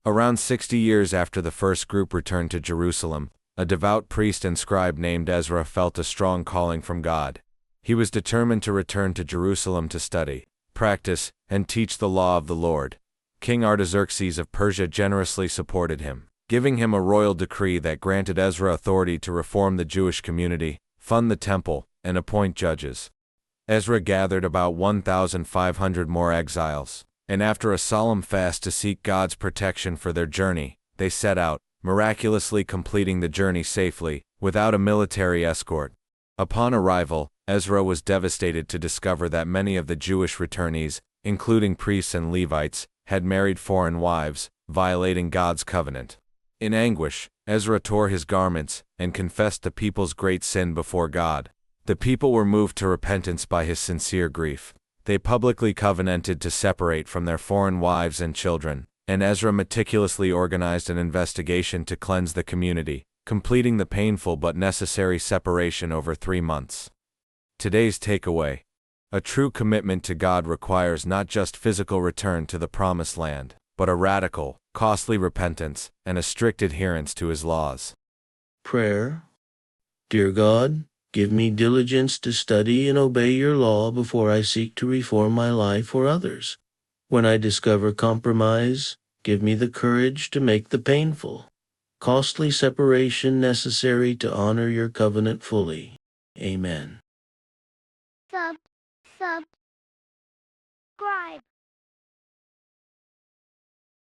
Around 60 years after the first group returned to Jerusalem, a devout priest and scribe named Ezra felt a strong calling from God. He was determined to return to Jerusalem to study, practice, and teach the law of the Lord. King Artaxerxes of Persia generously supported him, giving him a royal decree that granted Ezra authority to reform the Jewish community, fund the temple, and appoint judges. Ezra gathered about 1,500 more exiles, and after a solemn fast to seek God's protection for their journey, they set out, miraculously completing the journey safely, without a military escort. Upon arrival, Ezra was devastated to discover that many of the Jewish returnees, including priests and Levites, had married foreign wives, violating God's covenant. In anguish, Ezra tore his garments and confessed the people's great sin before God. The people were moved to repentance by his sincere grief. They publicly covenanted to separate from their foreign wives and children, and Ezra meticulously organized an investigation to cleanse the community, completing the painful but necessary separation over 3 months. Today's takeaway: a true commitment to God requires not just physical return to the Promised Land, but a radical, costly repentance and a strict adherence to His laws. Prayer. Dear God, give me diligence to study and obey your law before I seek to reform my life or others. When I discover compromise, give me the courage to make the painful, costly separation necessary to honor your covenant fully. Amen. Subscribe.